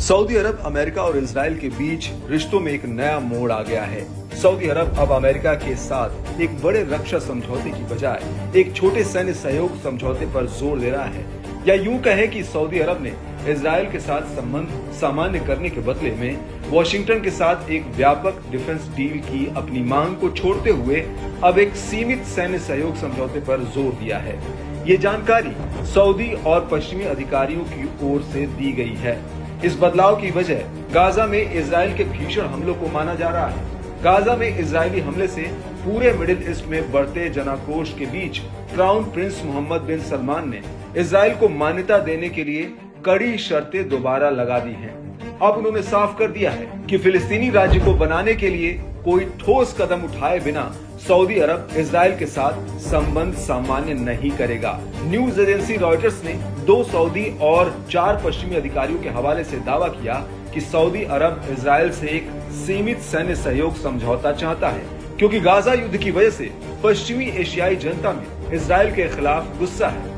Saudi अरब, America और Israel के बीच रिश्तों में एक नया मोड़ आ गया है। सऊदी अरब अब अमेरिका के साथ एक बड़े रक्षा समझौते की बजाय एक छोटे सैन्य सहयोग समझौते पर जोर दे रहा है। या यूं कहें कि सऊदी अरब ने इजराइल के साथ संबंध सामान्य करने के बदले में वॉशिंगटन के साथ एक व्यापक डिफेंस डील की अपनी मांग को छोड़ते हुए अब एक सीमित सैन्य सहयोग समझौते पर जोर दिया है। ये जानकारी सऊदी और पश्चिमी अधिकारियों की ओर से दी गई है। इस बदलाव की वजह गाजा में इजराइल के भीषण हमलों को माना जा रहा है। गाजा में इजरायली हमले से पूरे मिडिल ईस्ट में बढ़ते जनाक्रोश के बीच क्राउन प्रिंस मोहम्मद बिन सलमान ने इजराइल को मान्यता देने के लिए कड़ी शर्तें दोबारा लगा दी हैं। अब उन्होंने साफ कर दिया है कि फिलिस्तीनी राज्य को बनाने के लिए कोई ठोस कदम उठाए बिना सऊदी अरब इजराइल के साथ संबंध सामान्य नहीं करेगा। न्यूज एजेंसी रॉयटर्स ने 2 सऊदी और 4 पश्चिमी अधिकारियों के हवाले से दावा किया कि सऊदी अरब इजराइल से एक सीमित सैन्य सहयोग समझौता चाहता है, क्योंकि गाजा युद्ध की वजह से पश्चिमी एशियाई जनता में इजराइल के खिलाफ गुस्सा है।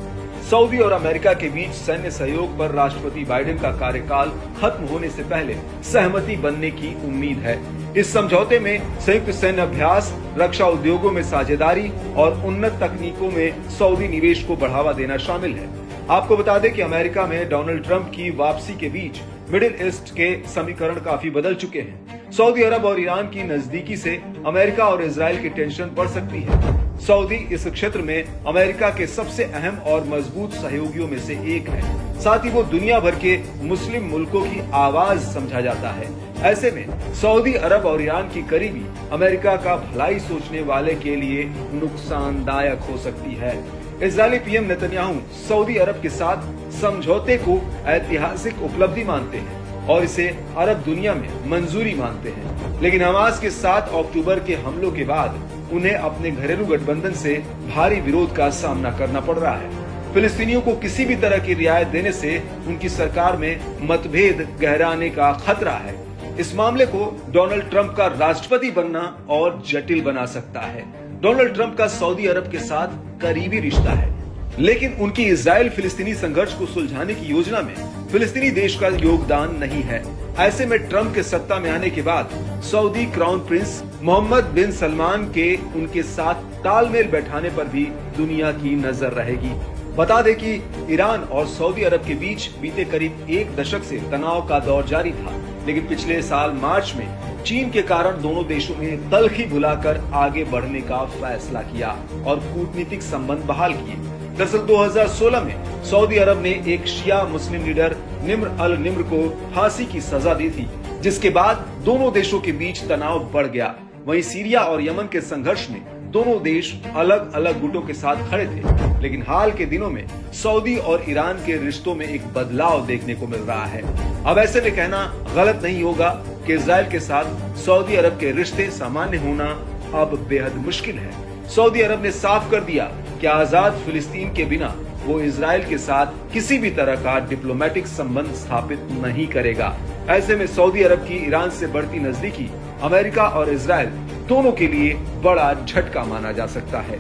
सऊदी और अमेरिका के बीच सैन्य सहयोग पर राष्ट्रपति बाइडेन का कार्यकाल खत्म होने से पहले सहमति बनने की उम्मीद है। इस समझौते में संयुक्त सैन्य अभ्यास, रक्षा उद्योगों में साझेदारी और उन्नत तकनीकों में सऊदी निवेश को बढ़ावा देना शामिल है। आपको बता दें कि अमेरिका में डोनाल्ड ट्रंप की वापसी के बीच मिडिल ईस्ट के समीकरण काफी बदल चुके हैं। सऊदी अरब और ईरान की नजदीकी से अमेरिका और इजराइल की टेंशन बढ़ सकती है। सऊदी इस क्षेत्र में अमेरिका के सबसे अहम और मजबूत सहयोगियों में से एक है। साथ ही वो दुनिया भर के मुस्लिम मुल्कों की आवाज समझा जाता है। ऐसे में सऊदी अरब और ईरान की करीबी अमेरिका का भलाई सोचने वाले के लिए नुकसानदायक हो सकती है। इजरायली पीएम नेतन्याहू सऊदी अरब के साथ समझौते को ऐतिहासिक उपलब्धि मानते हैं और इसे अरब दुनिया में मंजूरी मानते हैं। लेकिन हमास के 7 अक्टूबर के हमलों के बाद उन्हें अपने घरेलू गठबंधन से भारी विरोध का सामना करना पड़ रहा है। फिलिस्तीनियों को किसी भी तरह की रियायत देने से उनकी सरकार में मतभेद गहराने का खतरा है। इस मामले को डोनाल्ड ट्रंप का राष्ट्रपति बनना और जटिल बना सकता है। डोनाल्ड ट्रंप का सऊदी अरब के साथ करीबी रिश्ता है, लेकिन उनकी इजराइल फिलिस्तीनी संघर्ष को सुलझाने की योजना में फिलिस्तीनी देश का योगदान नहीं है। ऐसे में ट्रंप के सत्ता में आने के बाद सऊदी क्राउन प्रिंस मोहम्मद बिन सलमान के उनके साथ तालमेल बैठाने पर भी दुनिया की नजर रहेगी। बता दें कि ईरान और सऊदी अरब के बीच बीते करीब 1 दशक से तनाव का दौर जारी था, लेकिन पिछले साल मार्च में चीन के कारण दोनों देशों ने तल्खी भुलाकर आगे बढ़ने का फैसला किया और कूटनीतिक संबंध बहाल किए। दरअसल 2016 में सऊदी अरब ने एक शिया मुस्लिम लीडर निम्र अल निम्र को फांसी की सजा दी थी, जिसके बाद दोनों देशों के बीच तनाव बढ़ गया। वहीं सीरिया और यमन के संघर्ष में दोनों देश अलग अलग गुटों के साथ खड़े थे, लेकिन हाल के दिनों में सऊदी और ईरान के रिश्तों में एक बदलाव देखने को मिल रहा है। अब ऐसे में कहना गलत नहीं होगा कि इजराइल के साथ सऊदी अरब के रिश्ते सामान्य होना अब बेहद मुश्किल है। सऊदी अरब ने साफ कर दिया कि आजाद फिलिस्तीन के बिना वो इजराइल के साथ किसी भी तरह का डिप्लोमेटिक संबंध स्थापित नहीं करेगा। ऐसे में सऊदी अरब की ईरान से बढ़ती नजदीकी अमेरिका और इजराइल दोनों के लिए बड़ा झटका माना जा सकता है।